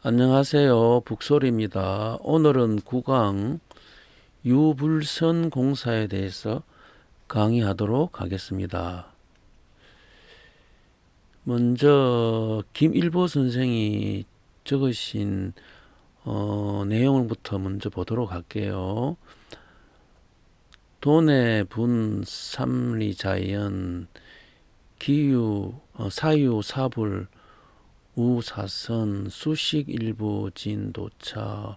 안녕하세요. 북소리입니다. 오늘은 구강 유불선 공사에 대해서 강의하도록 하겠습니다. 먼저 김일보 선생이 적으신 내용을부터 먼저 보도록 할게요. 돈의 분 삼리자연 기유 사유 사불 우사선 수식일부 진도차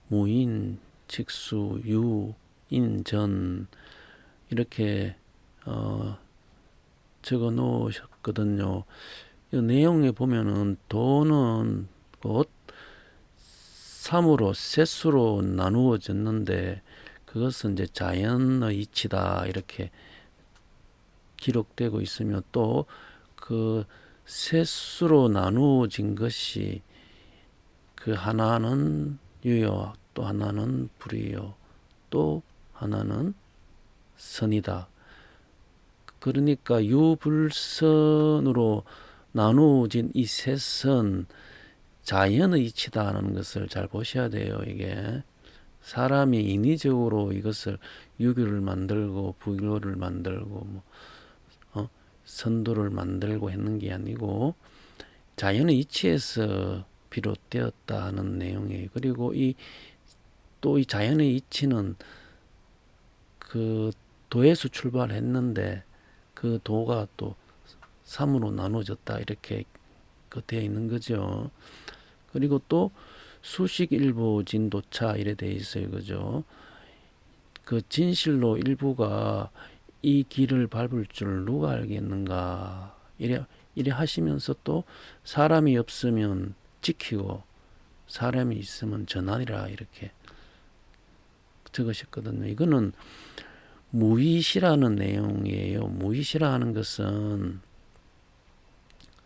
무인 직수 유 인전 이렇게 적어 놓으셨거든요. 이 내용에 보면은 돈은 곧 3으로 셋수로 나누어졌는데 그것은 이제 자연의 이치다 이렇게 기록되고 있으며 또 그 셋수로 나누어진 것이 그 하나는 유요, 또 하나는 불이요, 또 하나는 선이다. 그러니까 유불선으로 나누어진 이 셋은 자연의 이치다는 것을 잘 보셔야 돼요. 이게 사람이 인위적으로 이것을 유교를 만들고 부교를 만들고 뭐 선도를 만들고 했는 게 아니고 자연의 이치에서 비롯되었다는 내용이에요. 그리고 또 이 자연의 이치는 그 도에서 출발했는데 그 도가 또 3으로 나눠졌다 이렇게 되어 있는 거죠. 그리고 또 수식 일부 진도차 이래 돼 있어요. 그죠? 그 진실로 일부가 이 길을 밟을 줄 누가 알겠는가 이래 하시면서 또 사람이 없으면 지키고 사람이 있으면 전하리라 이렇게 적으셨거든요. 이거는 무의시라는 내용이에요. 무의시라는 것은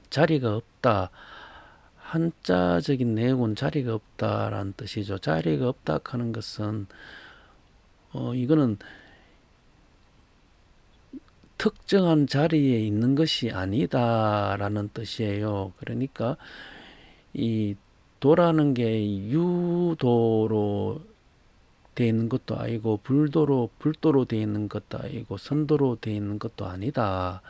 자리가 없다. 한자적인 내용은 자리가 없다라는 뜻이죠. 자리가 없다 하는 것은 이거는 특정한 자리에 있는 것이 아니다라는 뜻이에요. 그러니까 이 도라는 게 유도로 되어 있는 것도 아니고 불도로 되어 있는 것도 아니고 선도로 되어 있는 것도 아니다.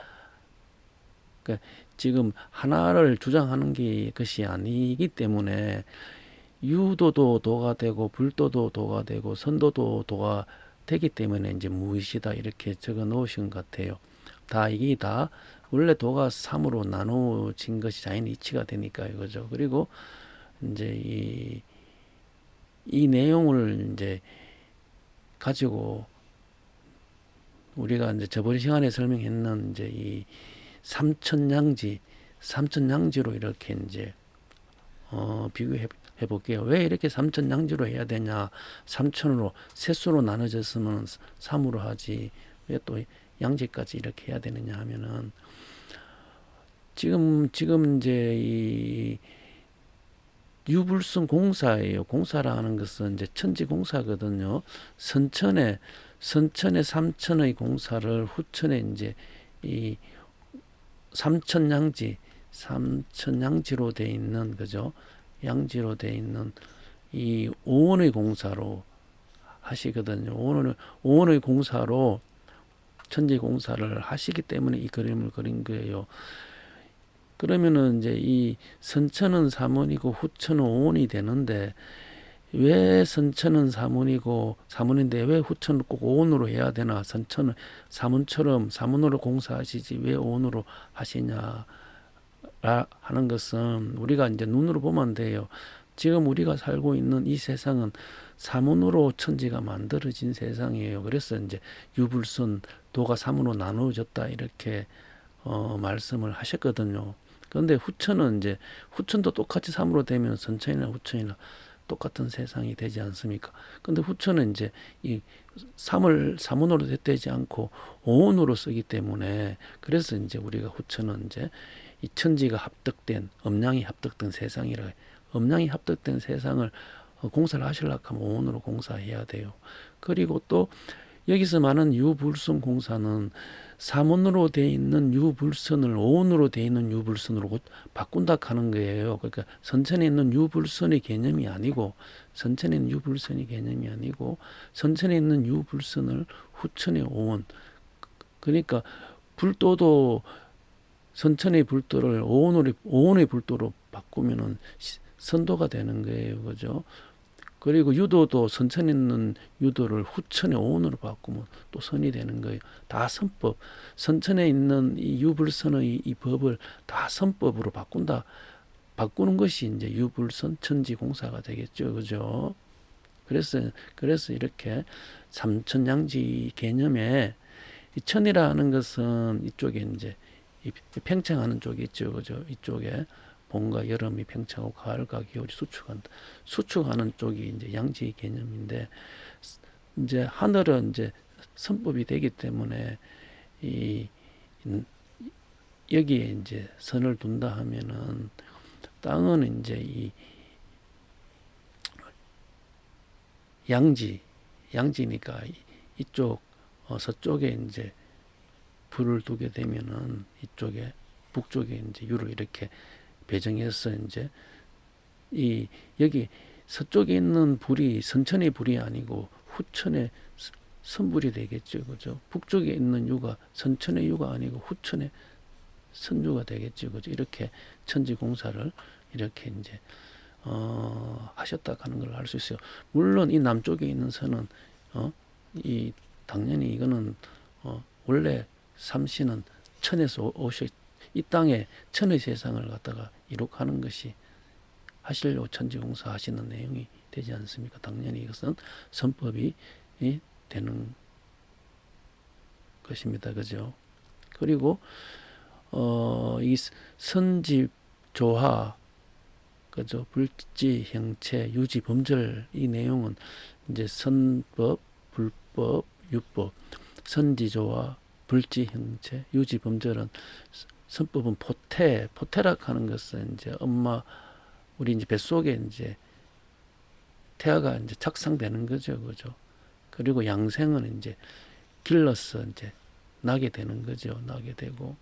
그러니까 지금 하나를 주장하는 게 것이 아니기 때문에 유도도 도가 되고 불도도 도가 되고 선도도 도가 되기 때문에 이제 무의시다 이렇게 적어 놓으신 것 같아요. 이게 다 원래 도가 3으로 나누어진 것이 자연의 이치가 되니까 이거죠. 그리고 이제 이 내용을 이제 가지고 우리가 이제 저번 시간에 설명했는 이제 이 삼천냥지로 이렇게 이제 비교해 볼게요. 왜 이렇게 삼천냥지로 해야 되냐? 삼천으로 셋수로 나눠졌으면 3으로 하지. 왜 또 양지까지 이렇게 해야 되느냐 하면은 지금 이제 이 유불선 공사예요. 공사라는 것은 이제 천지 공사거든요. 선천에 삼천의 공사를 후천에 이제 이 삼천양지로 돼 있는 그죠? 양지로 돼 있는 이 오원의 공사로 하시거든요. 오원의 공사로 천지 공사를 하시기 때문에 이 그림을 그린 거예요. 그러면은 이제 이 선천은 사문이고 후천은 오원이 되는데 왜 선천은 사문인데 왜 후천은 꼭 오원으로 해야 되나? 선천은 사문처럼 사문으로 공사하시지 왜 오원으로 하시냐 하는 것은 우리가 이제 눈으로 보면 돼요. 지금 우리가 살고 있는 이 세상은 사문으로 천지가 만들어진 세상이에요. 그래서 이제 유불선 도가 사문으로 나누어졌다 이렇게 말씀을 하셨거든요. 그런데 후천도 똑같이 3으로 되면 선천이나 후천이나 똑같은 세상이 되지 않습니까? 근데 후천은 이제 이 3을 사문으로 되지 않고 오온으로 쓰기 때문에 그래서 이제 우리가 후천은 이제 이 천지가 합덕된 음양이 합덕된 세상이라 음양이 합덕된 세상을 공사를 하시려고 하면 오온으로 공사해야 돼요. 그리고 또 여기서 말하는 유불성 공사는 삼원으로 돼 있는 유불선을 오원으로 돼 있는 유불선으로 바꾼다 하는 거예요. 그러니까 선천에 있는 유불선의 개념이 아니고 선천에 있는 유불선의 개념이 아니고 선천에 있는 유불선을 후천의 오원. 그러니까 불도도 선천의 불도를 오원의 불도로 바꾸면은 선도가 되는 거예요. 그죠? 그리고 유도도 선천에 있는 유도를 후천의 오온으로 바꾸면 또 선이 되는 거예요. 다 선법. 선천에 있는 이 유불선의 이 법을 다 선법으로 바꾸는 것이 이제 유불선 천지공사가 되겠죠. 그죠? 그래서 이렇게 삼천양지 개념에 이 천이라는 것은 이쪽에 이제 이 팽창하는 쪽이 있죠. 그죠? 이쪽에 봄과 여름이 팽창하고 가을과 겨울이 수축하는 쪽이 이제 양지 개념인데 이제 하늘은 이제 선법이 되기 때문에 이 여기에 이제 선을 둔다 하면은 땅은 이제 이 양지니까 이쪽 서쪽에 이제 불을 두게 되면은 이쪽에 북쪽에 이제 유를 이렇게 배정해서 이제 이 여기 서쪽에 있는 불이 선천의 불이 아니고 후천의 선불이 되겠죠. 그죠? 북쪽에 있는 유가 선천의 유가 아니고 후천의 선유가 되겠죠. 그죠? 이렇게 천지공사를 이렇게 이제 하셨다 하는 걸 알 수 있어요. 물론 이 남쪽에 있는 선은 이 당연히 이거는 원래 삼신은 천에서 이 땅에 천의 세상을 갖다가 이룩하는 것이 하시려고 천지공사 하시는 내용이 되지 않습니까? 당연히 이것은 선법이 되는 것입니다. 그죠? 그리고 이 선지조화 그죠? 불지, 형체, 유지, 범절 이 내용은 이제 선법, 불법, 유법, 선지조화, 불지, 형체, 유지, 범절은 선법은 포태락 하는 것은 이제 우리 이제 뱃속에 이제 태아가 이제 착상되는 거죠. 그죠? 그리고 양생은 이제 길러서 이제 나게 되는 거죠. 나게 되고.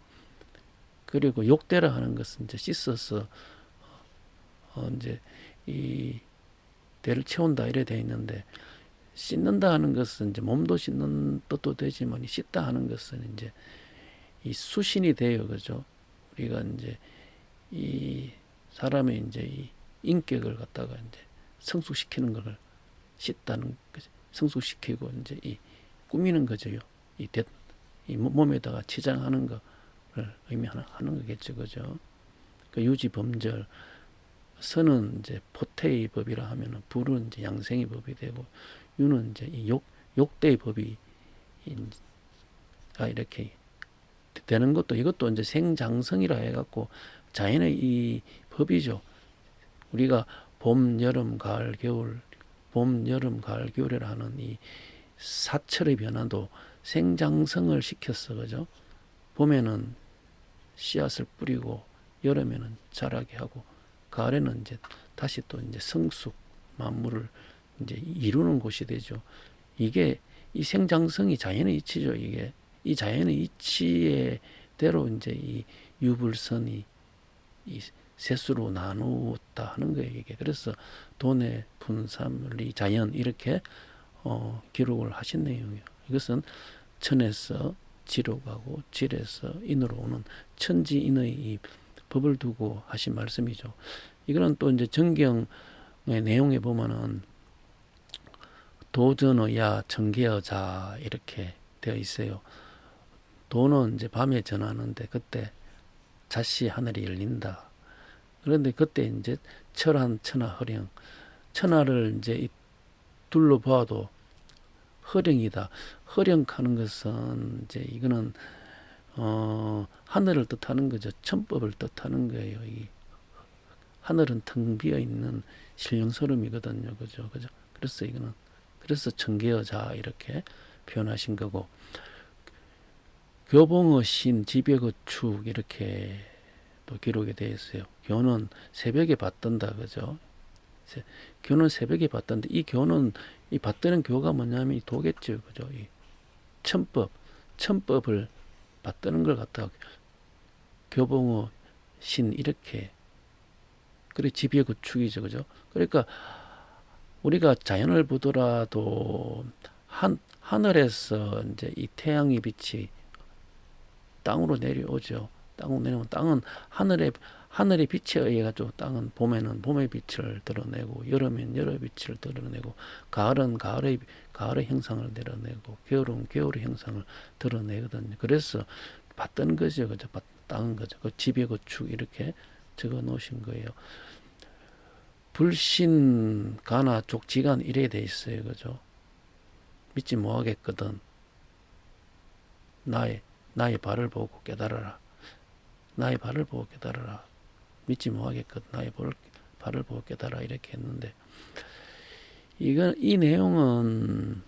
그리고 욕대라 하는 것은 이제 씻어서 이제 이 대를 채운다 이래 돼 있는데 씻는다 하는 것은 이제 몸도 씻는 뜻도 되지만 씻다 하는 것은 이제 이 수신이 돼요. 그죠? 우리가 이제 이 사람의 이제 이 인격을 갖다가 이제 성숙시키는 걸 씻다는 거죠. 성숙시키고 이제 이 꾸미는 거죠. 이 몸에다가 치장하는 거를 의미하는 거겠죠. 그죠? 그 유지 범절 선은 이제 포태의 법이라 하면은 불은 이제 양생의 법이 되고 유는 이제 이 욕대의 법이 이렇게 되는 것도 이것도 이제 생장성이라 해갖고 자연의 이 법이죠. 우리가 봄, 여름, 가을, 겨울, 봄, 여름, 가을, 겨울이라 하는 이 사철의 변화도 생장성을 시켰어. 그죠? 봄에는 씨앗을 뿌리고 여름에는 자라게 하고 가을에는 이제 다시 또 이제 성숙 만물을 이제 이루는 곳이 되죠. 이게 이 생장성이 자연의 이치죠. 이게 이 자연의 이치에 대로 이제 이 유불선이 이 세수로 나누었다 하는 거예요. 이게 그래서 돈의 분삼리 자연 이렇게 기록을 하신 내용이에요. 이것은 천에서 지로 가고 질에서 인으로 오는 천지인의 이 법을 두고 하신 말씀이죠. 이거는 또 이제 정경의 내용에 보면은 도전어야 정계어자 이렇게 되어 있어요. 도는 이제 밤에 전하는데 그때 자시 하늘이 열린다. 그런데 그때 이제 철한 천하 허령 천하를 이제 둘러봐도 허령이다. 허령하는 것은 이제 이거는 하늘을 뜻하는 거죠. 천법을 뜻하는 거예요. 이 하늘은 텅 비어 있는 신령설음이거든요. 그죠? 그래서 이거는 그래서 청계여자 이렇게 표현하신 거고 교봉의 신, 지벽의 축 이렇게 또 기록이 되어 있어요. 교는 새벽에 받든다. 그죠? 교는 새벽에 받던데 이 교는 이 받드는 교가 뭐냐면 이 도겠죠. 그죠? 이 천법을 받드는 걸 갖다가 교봉어 신 이렇게 그래 지비의 구축이죠, 그죠? 그러니까 우리가 자연을 보더라도 하늘에서 이제 이 태양의 빛이 땅으로 내려오죠. 땅으로 내려오면 땅은 하늘의 빛에 의해 가지고 땅은 봄에는 봄의 빛을 드러내고 여름엔 여름의 빛을 드러내고 가을은 가을의 형상을 드러내고 겨울은 겨울의 형상을 드러내거든요. 그래서 받드는 거죠, 그죠? 땅은 거죠. 그 지배 구축 이렇게 적어 놓으신 거예요. 불신 가나 족지간 이래 돼 있어요, 그죠? 믿지 못하겠거든. 나의 발을 보고 깨달아라. 나의 발을 보고 깨달아라. 믿지 못하겠거든. 나의 발을 보고 깨달아 이렇게 했는데 이 내용은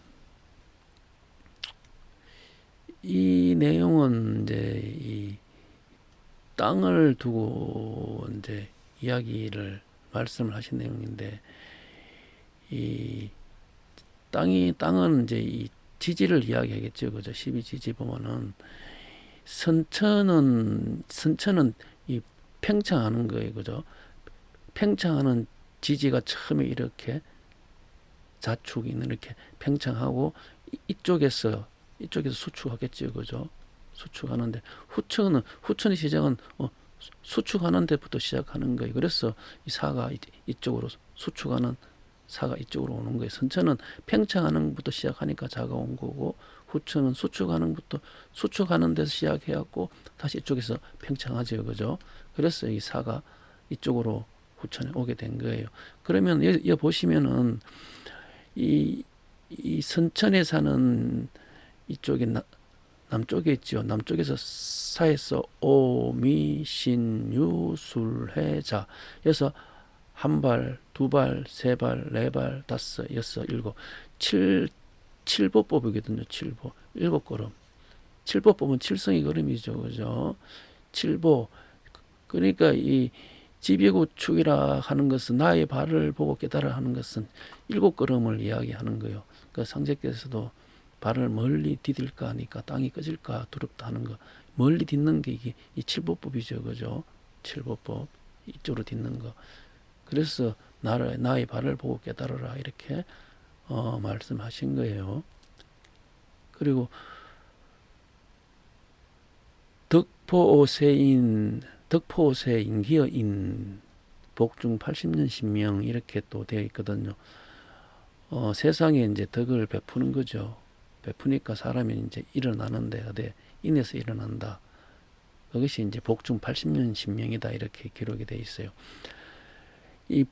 이제 이 땅을 두고 이제 이야기를 말씀을 하신 내용인데 이 땅은 이제 이 지지를 이야기하겠죠, 그죠? 12지지 보면은 선천은 이 팽창하는 거예요, 그죠? 팽창하는 지지가 처음에 이렇게 자축이 이렇게 팽창하고 이쪽에서 수축하겠죠, 그죠? 수축하는데 후천의 시작은 수축하는 데부터 시작하는 거예요. 그래서 이 사가 이쪽으로 수축하는 사가 이쪽으로 오는 거예요. 선천은 팽창하는 것부터 시작하니까 자가 온 거고 후천은 수축하는 데서 시작해갖고 다시 이쪽에서 팽창하죠, 그죠? 그래서 이 사가 이쪽으로 후천에 오게 된 거예요. 그러면 여기 보시면은 이 선천에 사는 이쪽에 남쪽에 있죠. 남쪽에서 사에서 오미신유술해자. 여기서 한 발, 두 발, 세 발, 네 발, 다섯, 여섯, 일곱, 칠보법이거든요. 칠보. 일곱 걸음. 칠보법은 칠성의 걸음이죠. 그죠? 칠보. 그러니까 이 지비구축이라 하는 것은 나의 발을 보고 깨달아 하는 것은 일곱 걸음을 이야기하는 거예요. 그러니까 상제께서도 발을 멀리 디딜까 하니까 땅이 꺼질까 두렵다 하는 거. 멀리 딛는 게 이게 이 칠보법이죠. 그죠? 칠보법. 이쪽으로 딛는 거. 그래서 나의 발을 보고 깨달아라 이렇게 말씀하신 거예요. 그리고 덕포세인기어인 복중 80년 신명 이렇게 또 되어 있거든요. 세상에 이제 덕을 베푸는 거죠. 베푸니까 사람이 이제 일어나는데 어디 인에서 일어난다. 그것이 이제 복중 80년 신명이다 이렇게 기록이 되어 있어요. 이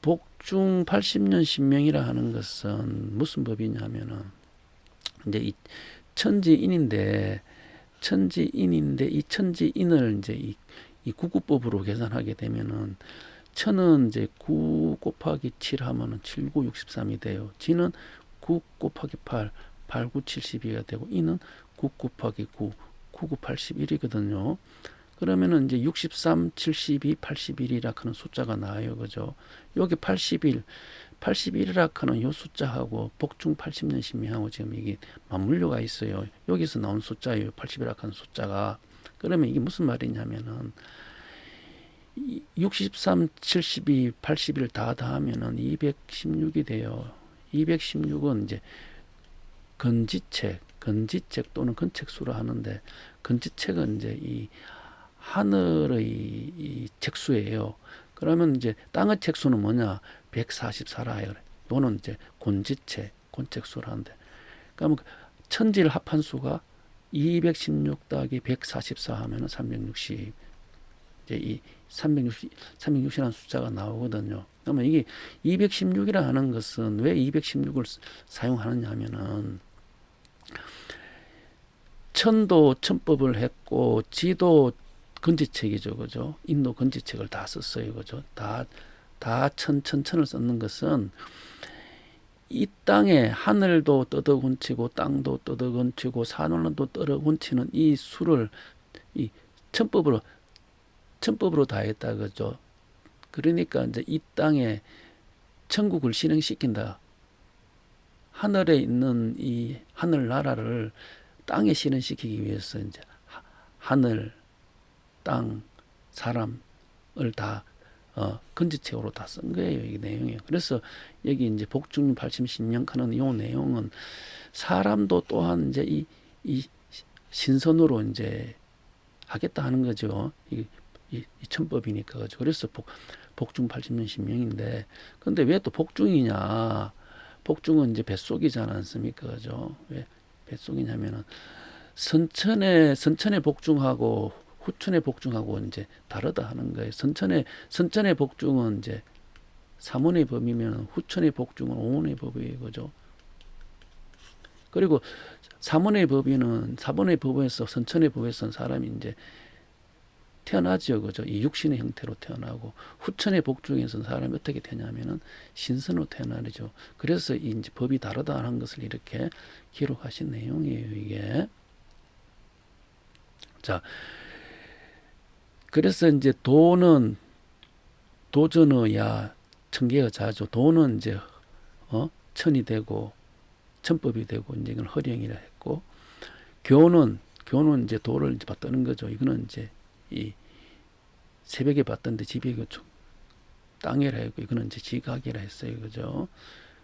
복중 80년 신명이라 하는 것은 무슨 법이냐면은 이제 이 천지인인데 이 천지인을 이제 이 구구법으로 계산하게 되면은 천은 이제 9 곱하기 7 하면은 7, 9, 63이 돼요. 지는 9 곱하기 8, 8, 9, 72가 되고 이는 9 곱하기 9, 9, 9, 81이거든요. 그러면은 이제 63, 72, 81이라 하는 숫자가 나와요. 그죠? 여기 81이라 하는 요 숫자하고 복중 80년 신명하고 지금 이게 맞물려가 있어요. 여기서 나온 숫자예요. 80이라 하는 숫자가. 그러면 이게 무슨 말이냐면은 63, 72, 81 다 하면은 216이 돼요. 216은 이제 건지책 또는 건책수로 하는데 건지책은 이제 이 하늘의 이 책수예요. 그러면 이제 땅의 책수는 뭐냐? 144라. 요는 이제 곤책수를 하는데. 그러면 천지를 합한 수가 216 더하기 144 하면은 360. 이제 이 360이라는 숫자가 나오거든요. 그러면 이게 216이라 하는 것은 왜 216을 사용하느냐 하면은 천도 천법을 했고 지도 건지책이죠, 그죠? 인도 건지책을 다 썼어요, 그죠? 다 천을 썼는 것은 이 땅에 하늘도 떠덕운치고 땅도 떠덕운치고 산원도 떠덕운치는 이 수를 이 천법으로 다 했다, 그죠? 그러니까 이제 이 땅에 천국을 실행시킨다. 하늘에 있는 이 하늘 나라를 땅에 실현시키기 위해서 이제 하늘, 땅, 사람을 다 건지책으로 다 쓴 거예요. 이 내용이. 그래서 여기 이제 복중 80신명 하는 이 내용은 사람도 또한 이제 이 신선으로 이제 하겠다 하는 거죠. 이 천법이니까. 그래서 복중 80년 신명인데, 근데 왜 또 복중이냐? 복중은 이제 뱃속이지 않습니까? 그죠? 왜 뱃속이냐면은 선천의 복중하고 후천의 복중하고 이제 다르다 하는 거예요. 선천의 복중은 이제 3원의 법이면 후천의 복중은 5원의 법이에요. 그죠? 그리고 4번의 법에서 선천의 법에서 사람이 이제 태어나죠. 그죠? 이 육신의 형태로 태어나고, 후천의 복중에서 사람이 어떻게 되냐면은 신선으로 태어나죠. 그래서 이제 법이 다르다는 것을 이렇게 기록하신 내용이에요, 이게. 자, 그래서 이제 도전어야 천계의 자죠. 도는 이제 천이 되고 천법이 되고 이제 이걸 허령이라 했고, 교는 이제 도를 이제 받드는 거죠. 이거는 이제 이 새벽에 받던데 지벽이 땅이라 했고, 이거는 이제 지각이라 했어요. 그죠?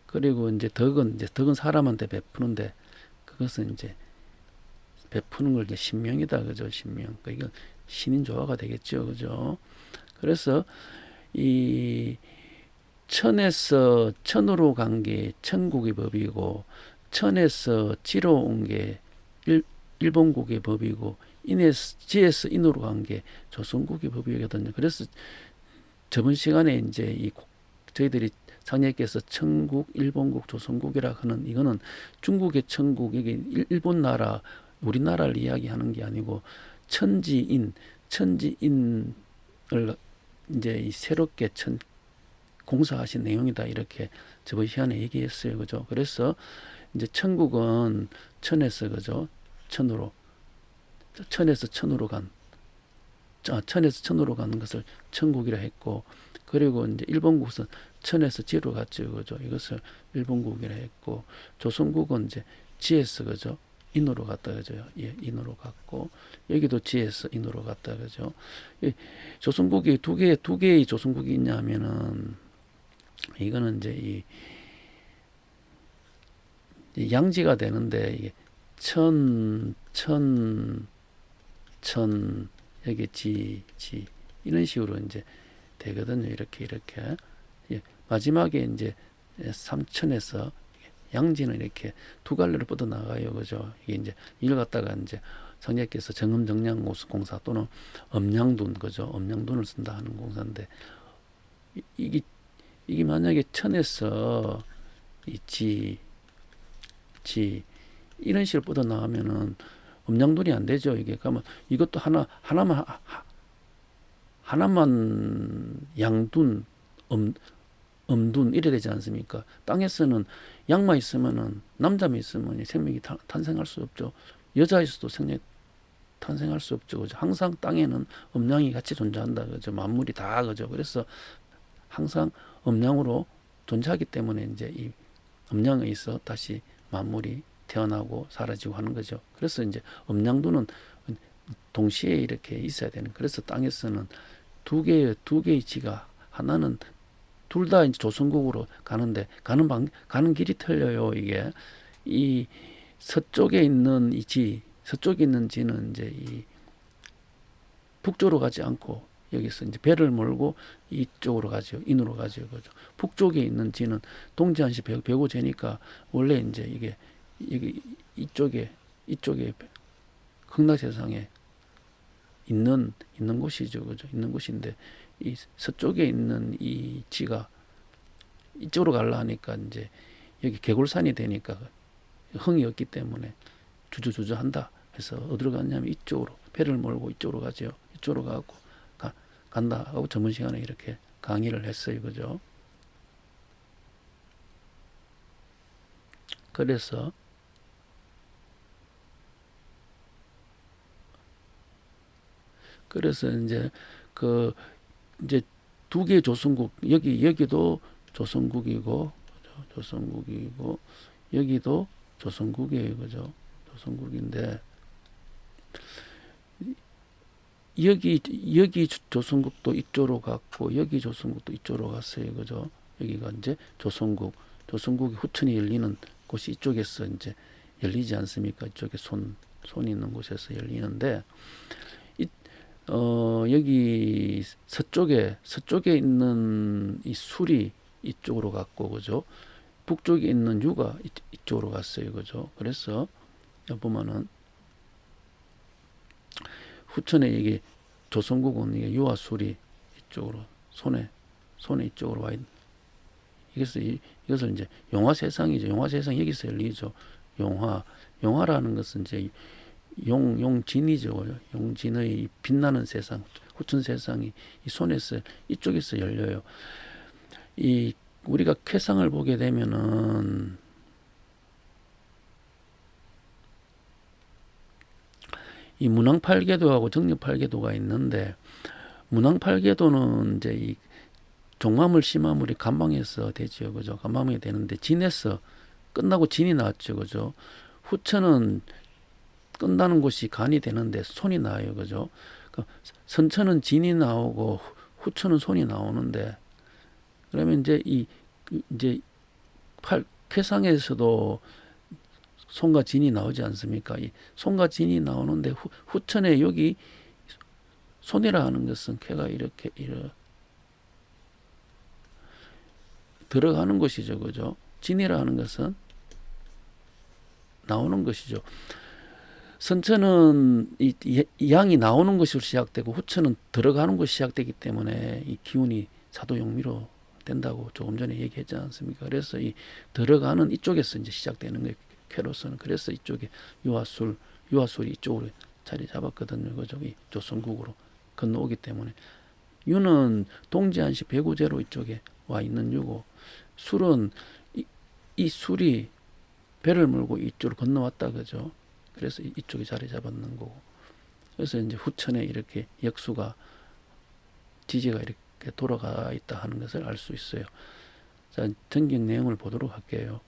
그리고 이제 덕은 사람한테 베푸는데, 그것은 이제 베푸는 걸 이제 신명이다. 그죠? 신명. 그러니까 신인 조화가 되겠죠. 그죠? 그래서 이 천에서 천으로 간 게 천국의 법이고, 천에서 지로 온 게 일본국의 법이고, 지에서 인으로 간 게 조선국의 법이거든요. 그래서 저번 시간에 이제 저희들이 상례께서 천국, 일본국, 조선국이라 하는, 이거는 중국의 천국, 이게 일본 나라, 우리나라를 이야기하는 게 아니고 천지인을 이제 새롭게 공사하신 내용이다, 이렇게 저번 시간에 얘기했어요. 그죠? 그래서 이제 천국은 천에서, 그죠? 천에서 천으로 가는 것을 천국이라 했고, 그리고 이제 일본국은 천에서 지로 갔죠. 그죠? 이것을 일본국이라 했고, 조선국은 이제 지에서, 그죠? 인으로 갔다. 그죠? 예, 인으로 갔고, 여기도 지에서 인으로 갔다. 그죠? 조선국이 두 개의 조선국이 있냐면은, 이거는 이제 이 양지가 되는데, 이게 천, 여기 지, 이런 식으로 이제 되거든요. 이렇게. 예, 마지막에 이제 삼천에서 양지는 이렇게 두 갈래로 뻗어 나가요. 그죠? 이게 이제 이걸 갖다가 이제 성녀께서 정음정량 공사 또는 엄량둔, 그죠? 엄량둔을 쓴다 하는 공사인데, 이게 만약에 천에서 이 지 이런 식으로 뻗어 나가면은 음양돈이 안 되죠. 이게 그러면 이것도 하나만 양둔, 음둔 이래 되지 않습니까? 땅에서는 양만 있으면은, 남자만 있으면 생명이 탄생할 수 없죠. 여자에서도 생명이 탄생할 수 없죠. 그죠? 항상 땅에는 음양이 같이 존재한다. 그죠? 만물이 다. 그죠? 그래서 항상 음양으로 존재하기 때문에 이제 이 음양에 있어 다시 만물이 태어나고 사라지고 하는 거죠. 그래서 이제 음양도는 동시에 이렇게 있어야 되는. 그래서 땅에서는 두 개의 지가, 하나는 둘 다 이제 조선국으로 가는데, 가는 길이 틀려요. 이게 이 서쪽에 있는 지는 이제 이 북쪽으로 가지 않고, 여기서 이제 배를 몰고 이쪽으로 가죠. 인으로 가죠. 그죠? 북쪽에 있는 지는 동지한시 배고 재니까, 원래 이제 이게 이쪽에 극락세상에 있는 곳이죠. 그죠? 있는 곳인데, 이 서쪽에 있는 이 지가 이쪽으로 가려 하니까 이제 여기 개골산이 되니까 흥이 없기 때문에 주저주저 한다 해서 어디로 갔냐면 이쪽으로 배를 몰고 이쪽으로 가죠. 이쪽으로 가고 간다 하고 전문 시간에 이렇게 강의를 했어요. 그죠? 그래서 이제 이제 두 개의 조선국, 여기도 조선국이고, 여기도 조선국이에요. 그죠? 조선국인데, 여기 조선국도 이쪽으로 갔고 여기 조선국도 이쪽으로 갔어요. 그죠? 여기가 이제 조선국이 후천이 열리는 곳이 이쪽에서 이제 열리지 않습니까? 이쪽에 손이 있는 곳에서 열리는데 여기 서쪽에 있는 이 술이 이쪽으로 갔고, 그죠? 북쪽에 있는 유가 이쪽으로 갔어요. 그죠? 그래서 보면은 후천에 이게 조선국은 이게 유와 술이 이쪽으로 손에 이쪽으로 와 있는. 이것을 이제 용화세상이죠. 용화세상 여기서 열리죠. 용화라는 것은 이제 용진이죠. 용진의 빛나는 세상, 후천 세상이 이 손에서 이쪽에서 열려요. 이 우리가 쾌상을 보게 되면은 이 문왕팔계도하고 정립팔계도가 있는데, 문왕팔계도는 이제 이 종마물 심화물이 간방에서 되죠. 그죠? 간방에 되는데 진에서 끝나고 진이 나왔죠. 그죠? 후천은 끝나는 곳이 간이 되는데 손이 나요. 그죠? 선천은 진이 나오고 후천은 손이 나오는데, 그러면 이제 쾌상에서도 손과 진이 나오지 않습니까? 이 손과 진이 나오는데 후천에 여기 손이라 하는 것은 쾌가 이렇게 들어가는 것이죠. 그죠? 진이라 하는 것은 나오는 것이죠. 선천은 이 양이 나오는 것으로 시작되고 후천은 들어가는 것이 시작되기 때문에 이 기운이 사도용미로 된다고 조금 전에 얘기했지 않습니까? 그래서 이 들어가는 이쪽에서 이제 시작되는 거예요. 쾌로서는. 그래서 이쪽에 유화술이 이쪽으로 자리 잡았거든요. 그죠? 이 조선국으로 건너오기 때문에. 유는 동지한시 배구제로 이쪽에 와 있는 유고, 술은 이 술이 배를 몰고 이쪽으로 건너왔다. 그죠? 그래서 이쪽에 자리 잡았는 거고. 그래서 이제 후천에 이렇게 역수가 지지가 이렇게 돌아가 있다 하는 것을 알 수 있어요. 자, 전경 내용을 보도록 할게요.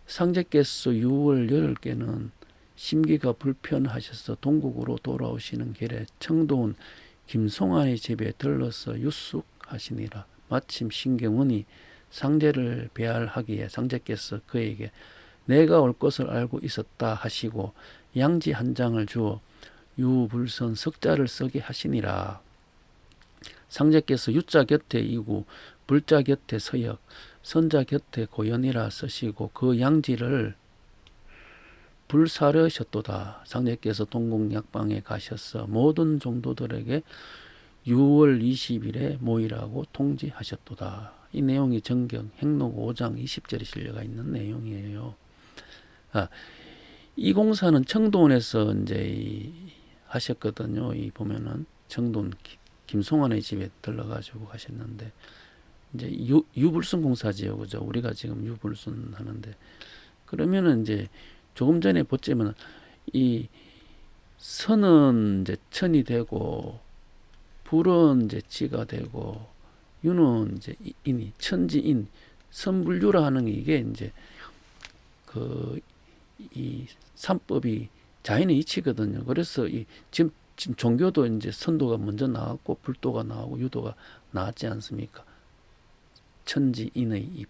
상제께서 6월 8개는 심기가 불편하셔서 동국으로 돌아오시는 길에 청도원 김송환의 집에 들러서 유숙하시니라. 마침 신경원이 상제를 배할하기에 상제께서 그에게 내가 올 것을 알고 있었다 하시고 양지 한 장을 주어 유불선 석자를 쓰게 하시니라. 상제께서 유자 곁에 이구, 불자 곁에 서역, 선자 곁에 고연이라 쓰시고 그 양지를 불사르셨도다. 상제께서 동국약방에 가셔서 모든 종도들에게 6월 20일에 모이라고 통지하셨도다. 이 내용이 정경 행록 5장 20절에 실려가 있는 내용이에요. 이 공사는 청도원에서 이제 하셨거든요. 이 보면은 청도원 김송환의 집에 들러가지고 하셨는데, 이제 유불순 공사지요. 그죠? 우리가 지금 유불순 하는데, 그러면은 이제 조금 전에 보자면 이 선은 이제 천이 되고 불은 이제 지가 되고 유는 이제 인이 천지인 선불유라 하는 게 이게 이제 이 삼법이 자연의 이치거든요. 그래서 지금 종교도 이제 선도가 먼저 나왔고 불도가 나오고 유도가 나왔지 않습니까? 천지인의 이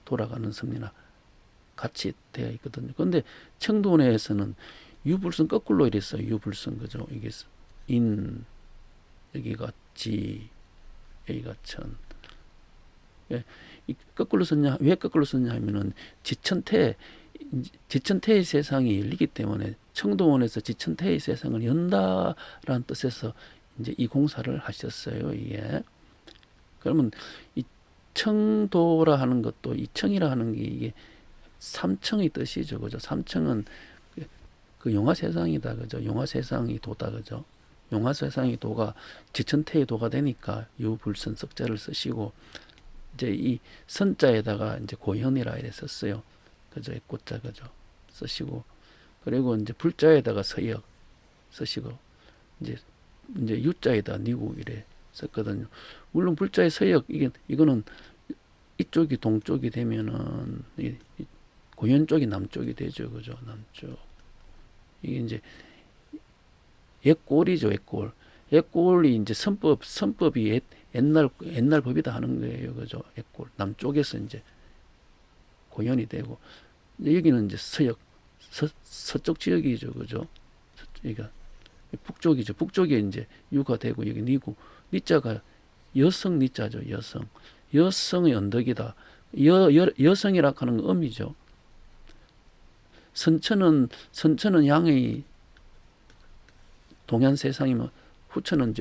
돌아가는 섭리나 같이 되어 있거든요. 그런데 청도원에서는 유불선 거꾸로 이랬어요. 유불선. 그죠? 이게 인, 여기가 지, 여기가 천. 거꾸로 썼냐? 왜 거꾸로 썼냐 하면은 지천태의 세상이 열리기 때문에 청도원에서 지천태의 세상을 연다라는 뜻에서 이제 이 공사를 하셨어요. 이게. 그러면 이 청도라 하는 것도 이 청이라 하는 게 이게 삼청의 뜻이죠. 그죠? 삼청은 그 용화세상이다. 그죠? 용화세상이 도다. 그죠? 용화세상이 도가 지천태의 도가 되니까 유불선 석자를 쓰시고, 이제 이 선자에다가 이제 고현이라 이래 썼어요. 그죠? 꽃자. 그죠? 쓰시고, 그리고 이제 불자에다가 서역 쓰시고, 이제 유자에다 니구 이래 썼거든요. 물론 불자의 서역, 이거는 이쪽이 동쪽이 되면은 고현 쪽이 남쪽이 되죠. 그죠? 남쪽. 이게 이제 옛골이죠. 옛골. 애꼴이 이제 선법이 옛날 법이다 하는 거예요. 그죠? 애꼴. 남쪽에서 이제 고연이 되고, 여기는 이제 서쪽 지역이죠. 그죠? 그러니까 북쪽이죠. 북쪽에 이제 유가 되고, 여기 니구. 니자가 여성 니자죠. 여성의 언덕이다. 여성이라 하는 건 음이죠. 선천은 양의 동양 세상이면 후천은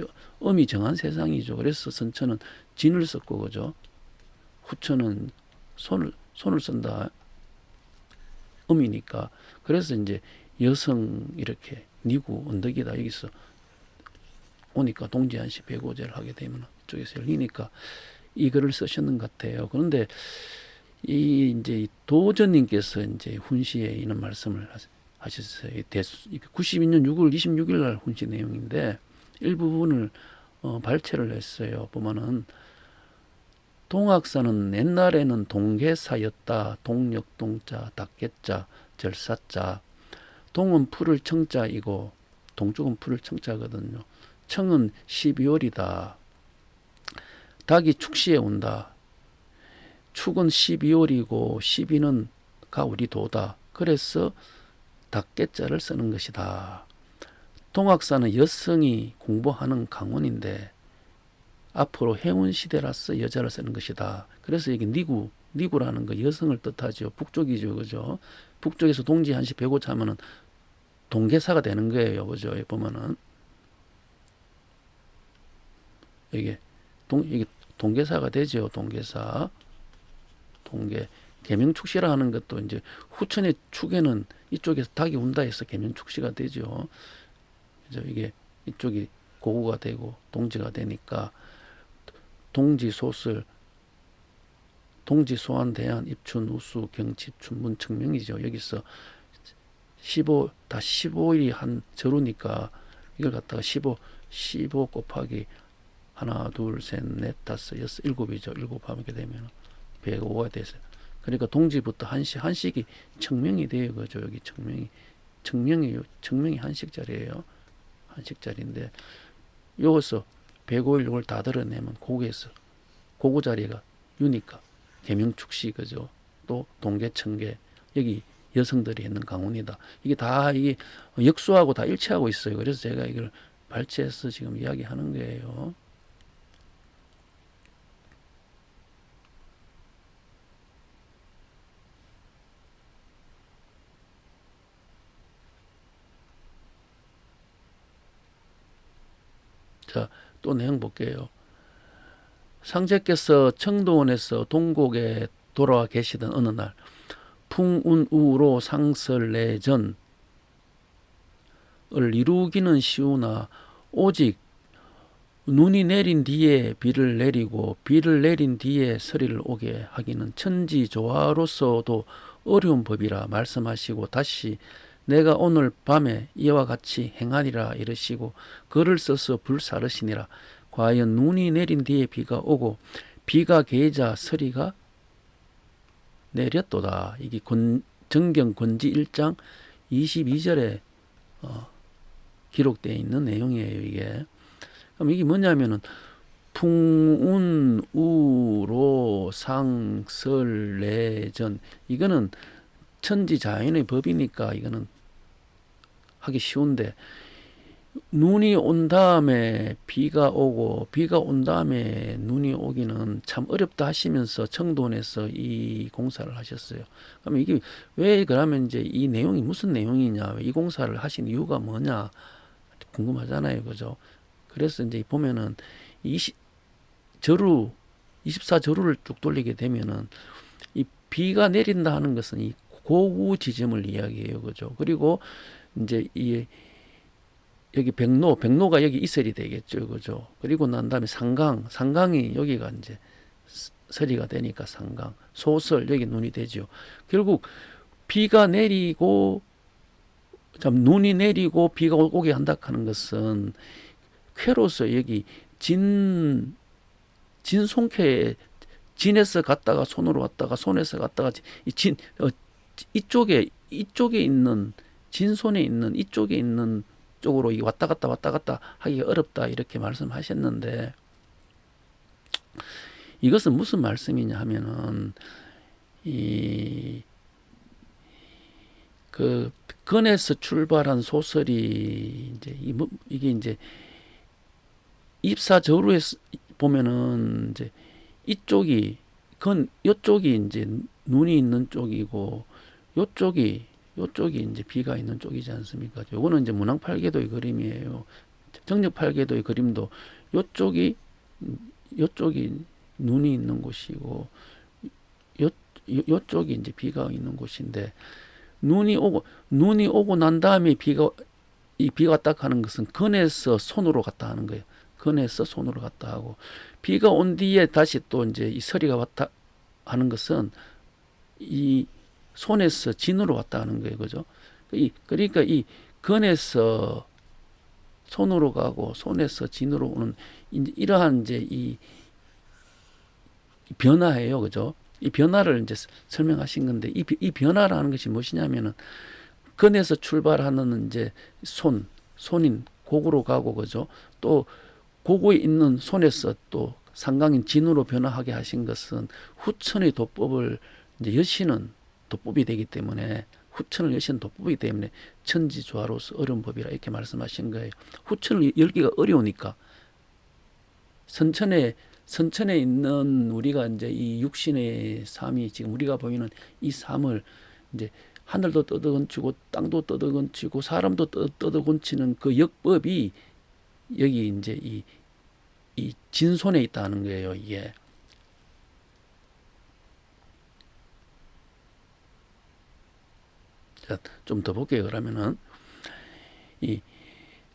음이 정한 세상이죠. 그래서 선천은 진을 썼고, 그죠? 후천은 손을 쓴다. 음이니까. 그래서 이제 여성 이렇게 니구 언덕이다. 여기서 오니까 동지한시 배고제를 하게 되면 이쪽에서 열리니까 이 글을 쓰셨는 것 같아요. 그런데 이제 도전님께서 이제 훈시에 이런 말씀을 하셨어요. 92년 6월 26일 날 훈시 내용인데 일부분을 발췌를 했어요. 보면은 동학사는 옛날에는 동계사였다. 동력동자, 닭개자, 절사자. 동은 풀을 청자이고 동쪽은 풀을 청자거든요. 청은 12월이다. 닭이 축시에 온다. 축은 12월이고 12는 가을이 도다. 그래서 닭개자를 쓰는 것이다. 동학사는 여성이 공부하는 강원인데 앞으로 해운시대라서 여자를 쓰는 것이다. 그래서 여기 니구라는 거 여성을 뜻하죠. 북쪽이죠. 그죠? 북쪽에서 동지 한시 배고자 하면은 동계사가 되는 거예요. 그죠? 여기 보면은 이게 동계사가 되죠. 동계사. 계명축시라 하는 것도 이제 후천의 축에는 이쪽에서 닭이 운다 해서 계명축시가 되죠. 그죠? 이게 이쪽이 고구가 되고 동지가 되니까 동지소설, 동지소환, 대안, 입춘, 우수, 경치, 춘문, 청명이죠. 여기서 15일이 한 절우니까 이걸 갖다가 15 곱하기 하나, 둘, 셋, 넷, 다섯, 여섯, 일곱이죠. 일곱 하게 되면 105가 돼서. 그러니까 동지부터 한식이 청명이 돼요. 그죠? 여기 청명이 한식자리예요. 한식자리인데 여기서 105일 다 드러내면 고구 자리가 유니까 계명축시 그죠. 또 동계청계 여기 여성들이 있는 강원이다. 이게 역수하고 다 일치하고 있어요. 그래서 제가 이걸 발췌해서 지금 이야기하는 거예요. 자, 또 내용 볼게요. 상제께서 청도원에서 동곡에 돌아와 계시던 어느 날 풍운우로 상설내전을 이루기는 쉬우나 오직 눈이 내린 뒤에 비를 내리고 비를 내린 뒤에 서리를 오게 하기는 천지조화로서도 어려운 법이라 말씀하시고 다시 내가 오늘 밤에 이와 같이 행하리라 이르시고 글을 써서 불사르시니라. 과연 눈이 내린 뒤에 비가 오고 비가 개자 서리가 내렸도다. 이게 정경 권지 1장 22절에 기록되어 있는 내용이에요. 이게. 그럼 이게 뭐냐면은 풍운우로 상설내전 이거는 천지자연의 법이니까 이거는 하기 쉬운데 눈이 온 다음에 비가 오고 비가 온 다음에 눈이 오기는 참 어렵다 하시면서 청도원에서 이 공사를 하셨어요. 그럼 이게 왜 그러면 이제 이 내용이 무슨 내용이냐, 이 공사를 하신 이유가 뭐냐 궁금하잖아요, 그죠? 그래서 이제 보면은 24저루를 쭉 돌리게 되면은 이 비가 내린다 하는 것은 이 고구 지점을 이야기해요, 그죠? 그리고 이제 여기 백로가 여기 이설이 되겠죠, 그죠? 그리고 난 다음에 상강이 여기가 이제 서리가 되니까 상강, 소설 여기 눈이 되죠. 결국 비가 내리고 눈이 내리고 비가 오게 한다 하는 것은 쾌로서 여기 진송쾌에 진에서 갔다가 손으로 왔다가 손에서 갔다가 이쪽에 있는 진손에 있는 이쪽에 있는 쪽으로 이 왔다 갔다 하기가 어렵다 이렇게 말씀하셨는데 이것은 무슨 말씀이냐 하면은 이 그 건에서 출발한 소설이 이제 이게 이제 입사저루에 보면은 이제 이쪽이 요쪽이 이제 눈이 있는 쪽이고 요쪽이 이제 비가 있는 쪽이지 않습니까? 요거는 이제 문항팔계도의 그림이에요. 정력팔계도의 그림도 요쪽이 눈이 있는 곳이고 요쪽이 이제 비가 있는 곳인데 눈이 오고 난 다음에 비가 딱 하는 것은 건에서 손으로 갔다 하는 거예요. 건에서 손으로 갔다 하고 비가 온 뒤에 다시 또 이제 이 서리가 왔다 하는 것은 이 손에서 진으로 왔다 하는 거예요. 그죠? 그러니까 이 건에서 손으로 가고 손에서 진으로 오는 이러한 이제 이 변화예요. 그죠? 이 변화를 이제 설명하신 건데 이 변화라는 것이 무엇이냐면은 건에서 출발하는 이제 손인 고구로 가고 그죠? 또 고구에 있는 손에서 또 상강인 진으로 변화하게 하신 것은 후천의 도법을 이제 여시는 도법이 되기 때문에 후천을 여시는 도법이기 때문에 천지조화로서 어려운 법이라 이렇게 말씀하신 거예요. 후천을 열기가 어려우니까 선천에 있는 우리가 이제 이 육신의 삶이 지금 우리가 보이는 이 삶을 이제 하늘도 떠들건치고 땅도 떠들건치고 사람도 떠들건치는 그 역법이 여기 이제 이 진손에 있다는 거예요. 이게 좀 더 볼게요. 그러면은 이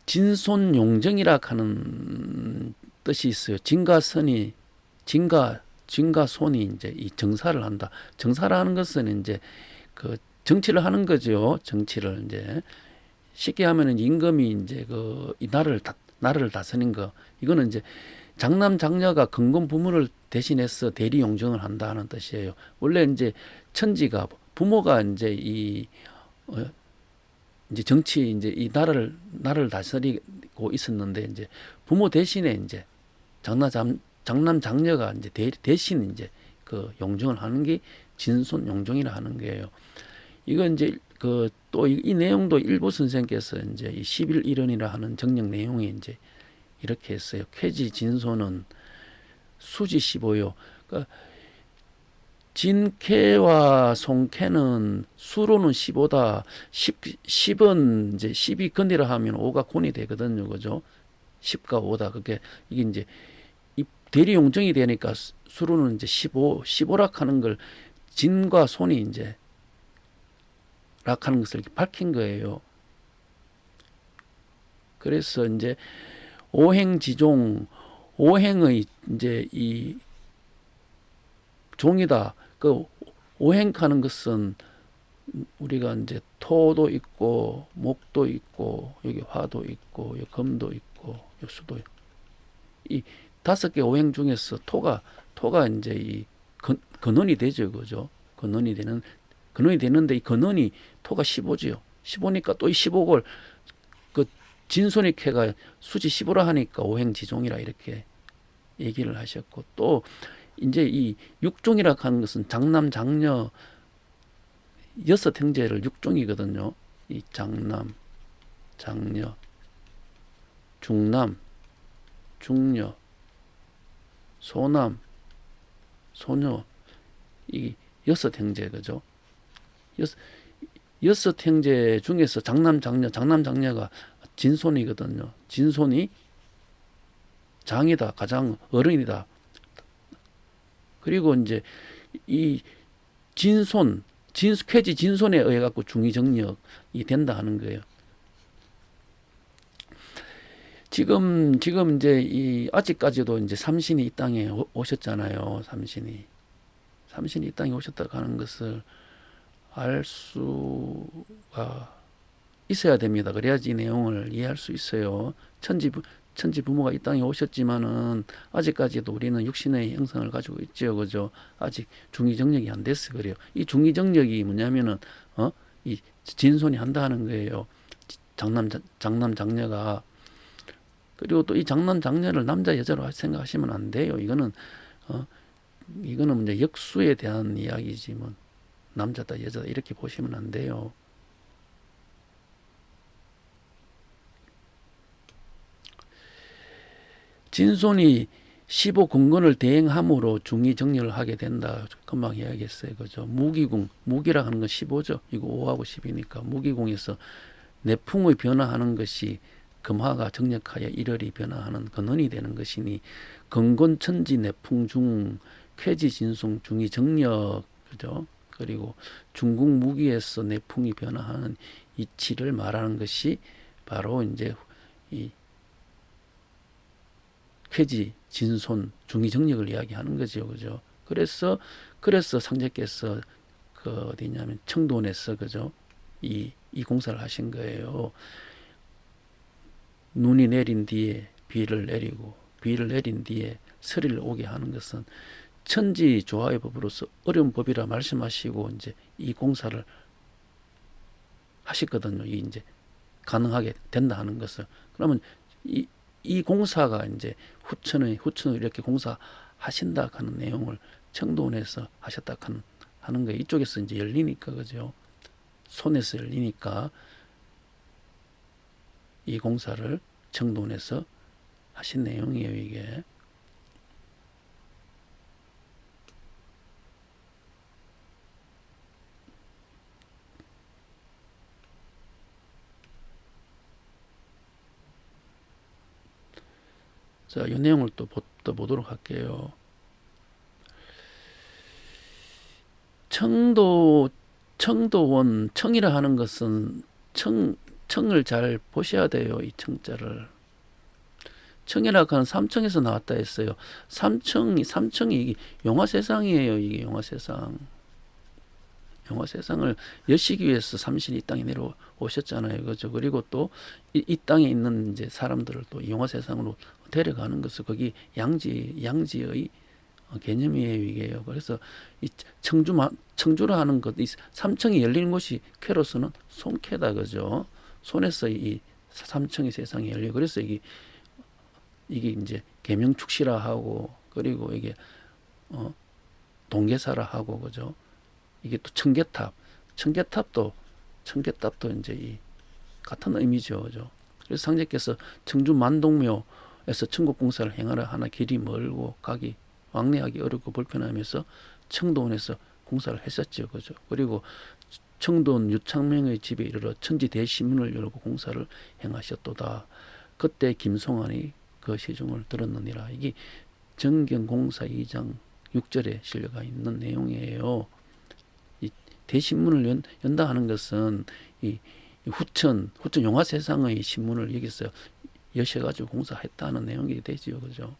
진손용정이라 하는 뜻이 있어요. 진가선이 진가손이 이제 이 정사를 한다. 정사라는 것은 이제 그 정치를 하는 거죠. 정치를 이제 쉽게 하면은 임금이 이제 그 이 나라를 다스리는 거. 이거는 이제 장남 장녀가 근검 부모를 대신해서 대리 용정을 한다는 뜻이에요. 원래 이제 천지가 부모가 이제 이제 정치 이제 이 나라를 다스리고 있었는데 이제 부모 대신에 이제 장남 장녀가 이제 대신 이제 그 용정을 하는 게 진손 용정이라 하는 거예요. 이거 이제 그 또 이 내용도 일부 선생께서 이제 이 11일언이라 하는 정령 내용에 이제 이렇게 했어요. 쾌지 진손은 수지 15요. 그러니까 진쾌와 송쾌는 수로는 15다. 10은 이제 10이 건이라 하면 5가 곤이 되거든요. 그죠? 10과 5다. 그게 이게 이제 이 대리용정이 되니까 수로는 이제 15락 하는 걸 진과 손이 이제 락 하는 것을 밝힌 거예요. 그래서 이제 오행지종, 오행의 이제 이 종이다. 그 오행하는 것은 우리가 이제 토도 있고 목도 있고 여기 화도 있고 여기 금도 있고 여기 수도 있고 이 5개 오행 중에서 토가 이제 이 근원이 되죠. 그죠? 근원이 되는데 이 근원이 토가 15지요. 15니까 또 이 15골 그 진손이 캐가 수지 15라 하니까 오행지종이라 이렇게 얘기를 하셨고 또 이제 이 육종이라 하는 것은 장남 장녀 6행제를 육종이거든요. 이 장남 장녀 중남 중녀 소남 소녀 이 6행제 그죠? 6행제 중에서 장남 장녀가 진손이거든요. 진손이 장이다. 가장 어른이다. 그리고 이제 이 쾌지 진손에 의해 갖고 중의정력이 된다 하는 거예요. 지금 이제 이 아직까지도 이제 삼신이 이 땅에 오셨잖아요. 삼신이 이 땅에 오셨다고 하는 것을 알 수가 있어야 됩니다. 그래야지 이 내용을 이해할 수 있어요. 천지 부모가 이 땅에 오셨지만은 아직까지도 우리는 육신의 형성을 가지고 있죠. 그죠? 아직 중의정력이 안 됐어. 그래요. 이 중의정력이 뭐냐면은 이 진손이 한다 하는 거예요. 장남 장녀가. 그리고 또 이 장남 장녀를 남자 여자로 생각하시면 안 돼요. 어, 이거는 이제 역수에 대한 이야기지 뭐 남자다 여자다 이렇게 보시면 안 돼요. 진손이 15군건을 대행함으로 중의정렬을 하게 된다. 금방 이야기했어요. 그죠? 무기궁, 무기라 하는 건 15죠. 이거 5하고 10이니까 무기궁에서 내풍의 변화하는 것이 금화가 정력하여 일월이 변화하는 근원이 되는 것이니 건곤천지 내풍중 쾌지진송 중의정력, 그죠? 그리고 중국 무기에서 내풍이 변화하는 이치를 말하는 것이 바로 이제 이 쾌지, 진손, 중의정력을 이야기하는 거죠, 그죠? 그래서 상제께서 그 어디냐면 청도원에서 그죠? 이 공사를 하신 거예요. 눈이 내린 뒤에 비를 내리고 비를 내린 뒤에 서리를 오게 하는 것은 천지 조화의 법으로서 어려운 법이라 말씀하시고 이제 이 공사를 하셨거든요. 이 이제 가능하게 된다 하는 것을. 그러면 이 공사가 이제 후천을 이렇게 공사하신다 하는 내용을 청도원에서 하셨다 하는 거 이쪽에서 이제 열리니까 그죠. 손에서 열리니까 이 공사를 청도원에서 하신 내용이에요, 이게. 자, 이 내용을 또 보도록 할게요. 청도원, 청이라 하는 것은 청을 잘 보셔야 돼요. 이 청자를. 청이라고 하는 삼청에서 나왔다 했어요. 삼청이 용화세상이에요. 이게 용화세상. 용화세상을 여시기 위해서 삼신이 이 땅에 내려오셨잖아요. 그죠? 그리고 또 이 땅에 있는 이제 사람들을 또 용화세상으로 데려가는 것을 거기 양지의 개념이에요, 이게요. 그래서 이 청주라 하는 것, 이 삼청이 열리는 곳이 쾌로서는 손쾌다, 그죠? 손에서 이 삼청의 세상이 열리고, 그래서 이게 이제 계명축시라 하고, 그리고 이게 동계사라 하고, 그죠? 이게 또 청계탑도 이제 이 같은 의미죠, 그죠? 그래서 상제께서 청주 만동묘에서 천국공사를 행하러 하나 길이 멀고 가기 왕래하기 어렵고 불편하면서 청도원에서 공사를 했었죠, 그죠? 그리고 청도원 유창명의 집에 이르러 천지 대신문을 열고 공사를 행하셨도다. 그때 김송환이 그 시중을 들었느니라. 이게 정경공사 2장 6절에 실려가 있는 내용이에요. 이 대신문을 연다 하는 것은 이 후천 용화세상의 신문을 여기서 여셔가지고 공사했다는 내용이 되지요, 그죠?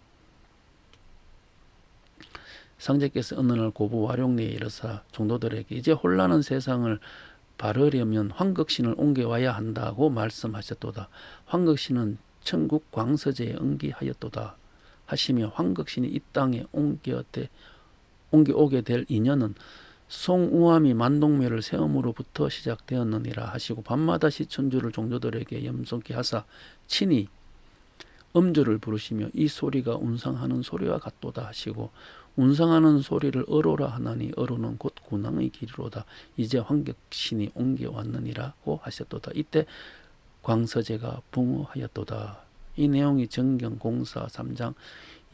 상제께서 어느 날 고부 와룡리에 이르사 종도들에게 이제 혼란한 세상을 바르려면 황극신을 옮겨와야 한다고 말씀하셨도다. 황극신은 천국 광서제에 응기하였도다 하시며 황극신이 이 땅에 옮겨오게 될 인연은 송우암이 만동묘를 세움으로부터 시작되었느니라 하시고 밤마다 시천주를 종조들에게 염송케 하사 친히 음주를 부르시며 이 소리가 운상하는 소리와 같도다 하시고 운상하는 소리를 어로라 하나니 어로는 곧 군왕의 길이로다. 이제 황격신이 옮겨왔느니라고 하셨도다. 이때 광서제가 붕어하였도다. 이 내용이 정경공사 3장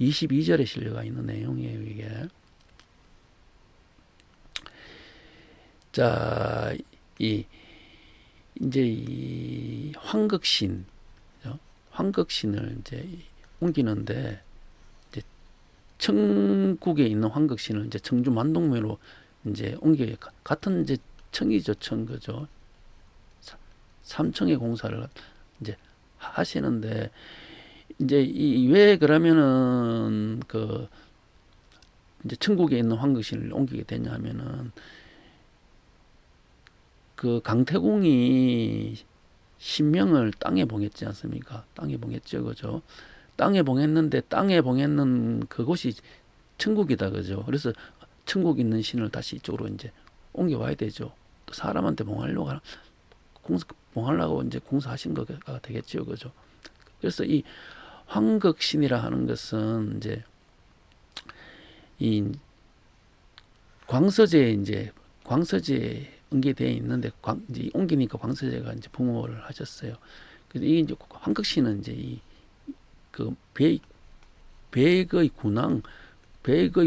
22절에 실려가 있는 내용이에요, 이게. 자, 이제 이 황극신을 이제 옮기는데, 이제 청국에 있는 황극신을 이제 청주 만동묘로 이제 같은 이제 청이죠, 그죠? 삼청의 공사를 이제 하시는데, 이제 왜 그러면은 이제 천국에 있는 황극신을 옮기게 되냐면은 그 강태공이 신명을 땅에 봉했지 않습니까? 땅에 봉했죠, 그죠? 땅에 봉했는데 땅에 봉했는 그곳이 천국이다, 그죠? 그래서 천국 있는 신을 다시 이쪽으로 이제 옮겨와야 되죠. 또 사람한테 봉하려고 봉하려고 이제 공사하신 거가 되겠죠, 그죠? 그래서 이 환극신이라 하는 것은 이제 이 광서제에 옮겨되어 있는데 이제 옮기니까 광서제가 이제 부모를 하셨어요. 그래서 이 이제 환극신은 이제 이그 백의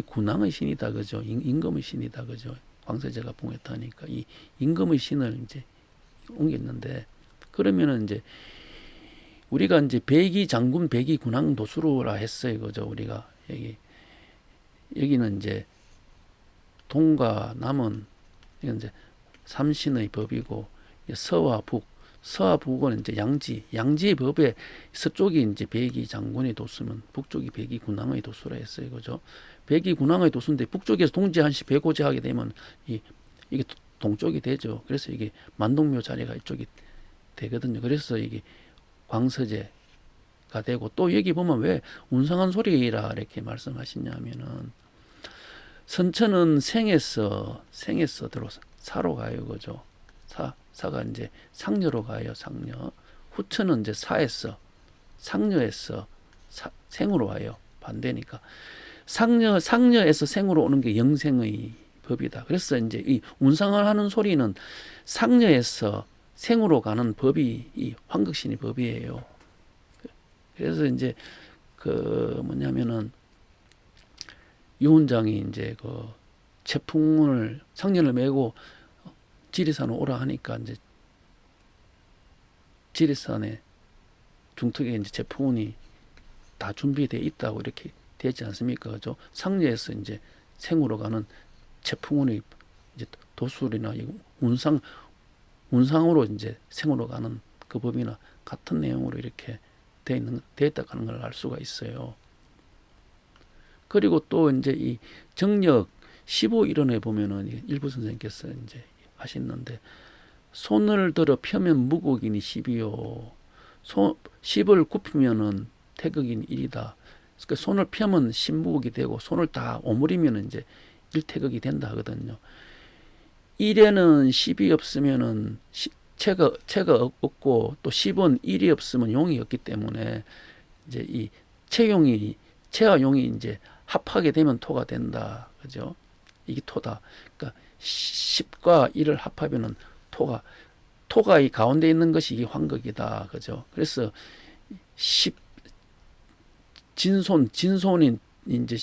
군왕의 신이다, 그죠? 임금의 신이다, 그죠? 광서제가 봉했다니까 이 임금의 신을 이제 옮겼는데, 그러면은 이제 우리가 이제 백의 장군, 백의 군왕 도수로라 했어요, 그죠? 우리가 여기는 이제 동과 남은 이건 이제 삼신의 법이고, 서와 북은 이제 양지의 법에 서쪽이 이제 백의 장군의 도수면 북쪽이 백의 군왕의 도수라 했어요, 그죠? 백의 군왕의 도수인데 북쪽에서 동지한시 백오제하게 되면 이게 동쪽이 되죠. 그래서 이게 만동묘 자리가 이쪽이 되거든요. 그래서 이게 광서제가 되고, 또 여기 보면 왜 운상한 소리라 이렇게 말씀하시냐면은 선천은 생에서 들어 사로 가요, 그죠? 사가 이제 상녀로 가요, 상녀. 후천은 이제 상녀에서 생으로 와요. 반대니까. 상녀에서 생으로 오는 게 영생의 법이다. 그래서 이제 이 운상을 하는 소리는 상녀에서 생으로 가는 법이 이 환극신의 법이에요. 그래서 이제 그 뭐냐면은 유훈장이 이제 그 상년을 메고 지리산으로 오라 하니까 이제 지리산에 중턱에 이제 제풍운이 다 준비되어 있다고 이렇게 되지 않습니까? 그죠? 상녀에서 이제 생으로 가는 제풍운의 이제 도술이나 운상으로 이제 생으로 가는 그 법이나 같은 내용으로 이렇게 되어 있다고 하는 걸 알 수가 있어요. 그리고 또 이제 이 정력 15일원에 보면은 일부 선생님께서 이제 하시는데, 손을 들어 펴면 무곡이니 10이요. 10을 굽히면은 태극인 1이다. 그러니까 손을 펴면 10무곡이 되고, 손을 다 오므리면 이제 1태극이 된다 하거든요. 1에는 10이 없으면은 체가 없고, 또 10은 1이 없으면 용이 없기 때문에 이제 이 체와 용이 이제 합하게 되면 토가 된다, 그죠? 이게 토다. 그러니까 10과 1을 합하면은 토가 이 가운데 있는 것이 이 환극이다, 그죠? 그래서 10 진손이 이제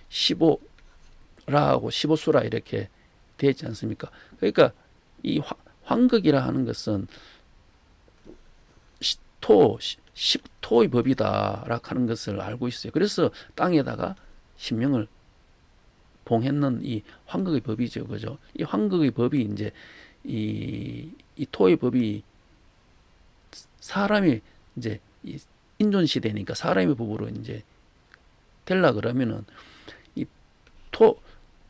15라고 15수라 이렇게 되지 않습니까? 그러니까 이 환극이라 하는 것은 십토의 법이다라고 하는 것을 알고 있어요. 그래서 땅에다가 신명을 봉했는 이 환극의 법이죠, 그죠? 이 환극의 법이 이제 이 토의 법이 사람이 이제 인존 시대니까 사람의 법으로 이제 되려 그러면은 이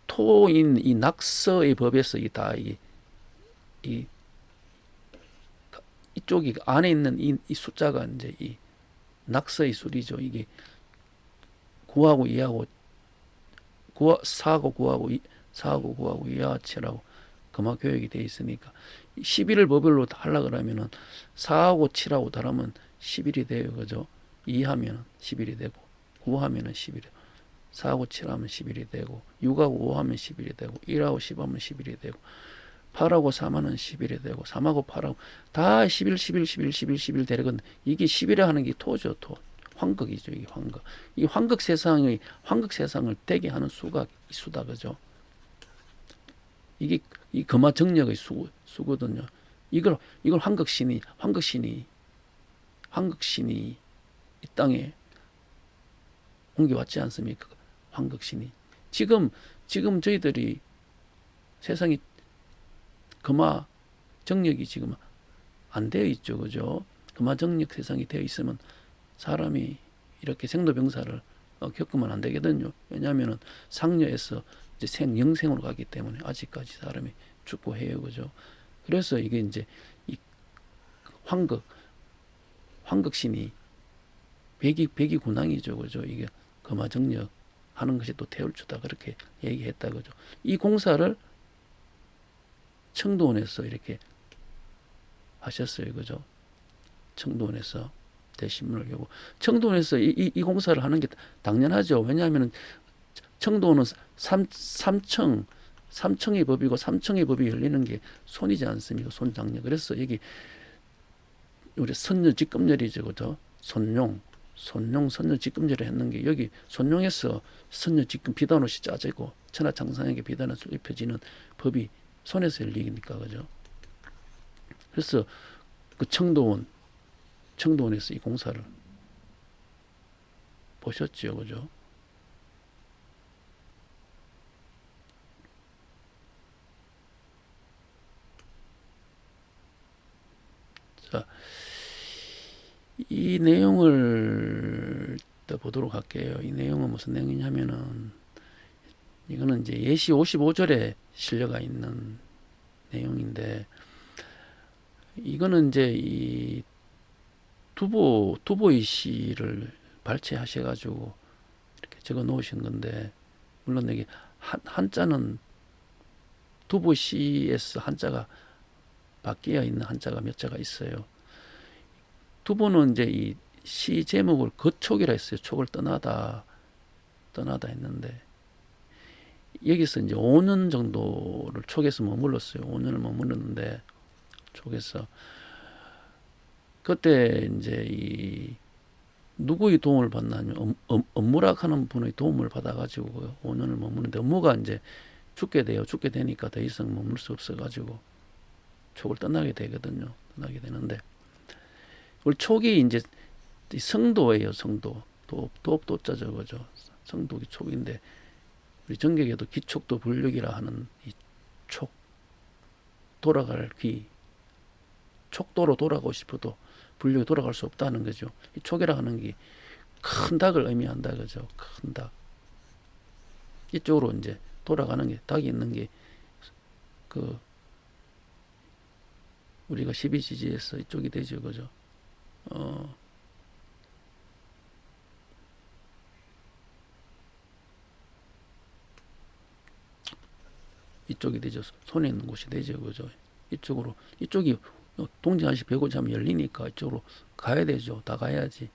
토인 이 낙서의 법에서 이쪽이 안에 있는 이 숫자가 이제 이 낙서의 수리죠. 이게 9하고 2하고 4하고 9하고 2하고 7하고 금화 교육이 돼 있으니까 11을 법을로 하려 그러면은 4하고 7하고 더하면 11이 돼요, 그죠? 2하면 11이 되고, 9하면 11이 되고, 4하고 7하면 11이 되고, 6하고 5하면 11이 되고, 1하고 10하면 11이 되고, 8하고 3하면 11이 되고, 3하고 8하고 다 11 되거든. 이게 11이 하는 게 토죠, 토. 환극이죠, 이게 환극. 이 환극 세상을 되게 하는 수가 이 수다, 그죠? 이게 이 금화 정력의 수거든요. 이걸 환극신이 이 땅에 옮겨왔지 않습니까? 환극신이. 지금 저희들이 세상이 금화 정력이 지금 안 되어 있죠, 그죠? 금화 정력 세상이 되어 있으면 사람이 이렇게 생로병사를 겪으면 안 되거든요. 왜냐하면은 상녀에서 이제 영생으로 가기 때문에 아직까지 사람이 죽고 해요, 그죠? 그래서 이게 이제 이 환극신이 백이 군왕이죠, 그죠? 이게 금화정력 하는 것이 또 태울주다, 그렇게 얘기했다, 그죠? 이 공사를 청도원에서 이렇게 하셨어요. 그죠? 청도원에서 대신문을 열고 청도원에서 이 공사를 하는 게 당연하죠. 왜냐하면 청도원은 삼청의 법이고 삼청의 법이 열리는 게 손이지 않습니까? 손장려. 그래서 여기 우리 선녀 직급렬이죠. 그죠? 손용 선녀 직급렬을 했는 게 여기 손용에서 선녀 직급 비단옷이 짜지고 천하장상에게 비단옷을 입혀지는 법이 손에서 열리니까. 그죠? 그래서 그 청도원에서 이 공사를 보셨죠. 그죠? 자, 이 내용을 또 보도록 할게요. 이 내용은 무슨 내용이냐면은 이거는 이제 예시 55절에 실려가 있는 내용인데 이거는 이제 이 두보의 시를 발췌하셔가지고 이렇게 적어 놓으신 건데 물론 여기 한자는 두보시에서 한자가 바뀌어 있는 한자가 몇 자가 있어요. 두보는 이제 이 시 제목을 거촉이라 했어요. 촉을 떠나다 했는데 여기서 이제 5년 정도를 촉에서 머물렀어요. 5년을 머물렀는데 촉에서 그때 이제 이 누구의 도움을 받나요? 업무락 하는 분의 도움을 받아가지고 5년을 머무는데 업무가 이제 죽게 돼요. 죽게 되니까 더 이상 머물 수 없어가지고 촉을 떠나게 되거든요. 떠나게 되는데 우리 촉이 이제 성도예요. 성도. 도업도자 저거죠. 성도기 촉인데 우리 정격에도 기촉도 불력이라 하는 이 촉, 돌아갈 귀, 촉도로 돌아가고 싶어도 불력이 돌아갈 수 없다는 거죠. 이 촉이라 하는 게 큰 닭을 의미한다 그죠. 큰 닭. 이쪽으로 이제 돌아가는 게 닭이 있는 게 그 우리가 12지지에서 이쪽이 되죠. 그죠. 이쪽이 되죠. 손에 있는 곳이 되죠. 그죠. 이쪽이 동진한시 105지 하면 열리니까 이쪽으로 가야 되죠. 다 가야지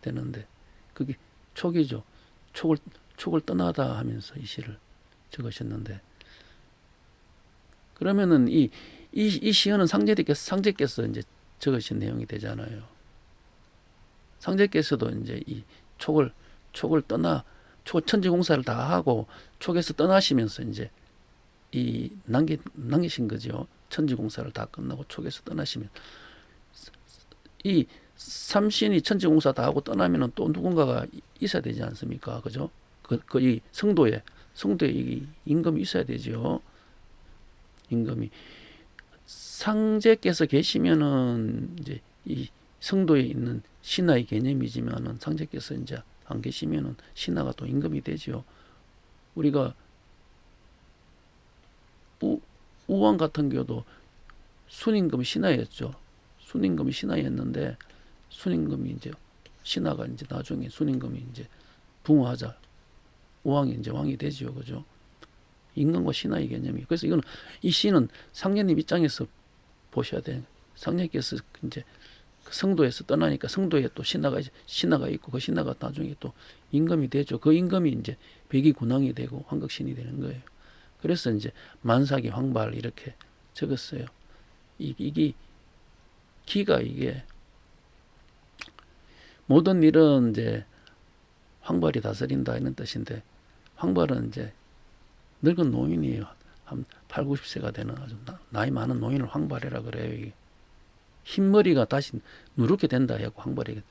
되는데 그게 촉이죠. 촉을 떠나다 하면서 이 시를 적으셨는데 그러면은 이 시어는 상제께서 이제 적으신 내용이 되잖아요. 상제께서도 이제 이 촉을 천지공사를 다 하고 촉에서 떠나시면서 이제 이 남기신 거죠. 천지공사를 다 끝나고 촉에서 떠나시면 이 삼신이 천지공사 다 하고 떠나면은 또 누군가가 있어야 되지 않습니까? 그죠? 이 성도에 이 임금이 있어야 되죠. 임금이 상제께서 계시면은 이제 이 성도에 있는 신하의 개념이지만은 상제께서 이제 안 계시면은 신하가 또 임금이 되죠. 우리가 우왕 같은 경우도 순임금이 신하였죠. 순임금이 신하였는데 순임금이 이제 신하가 이제 나중에 순임금이 이제 붕어하자 우왕이 이제 왕이 되죠. 그죠? 임금과 신하의 개념이. 그래서 이거는 이 시는 상례님 입장에서 보셔야 돼요. 상례께서 이제 성도에서 떠나니까 성도에 또 신하가 있고 그 신하가 나중에 또 임금이 되죠. 그 임금이 이제 백의군왕이 되고 황극신이 되는 거예요. 그래서 이제 만사기 황발 이렇게 적었어요. 이게 기가 이게 모든 일은 이제 황발이 다스린다 이런 뜻인데 황발은 이제 늙은 노인이에요. 한 8, 90세가 되는 아주 나이 많은 노인을 황발이라 그래요. 이게 흰머리가 다시 누렇게 된다 해고 황발이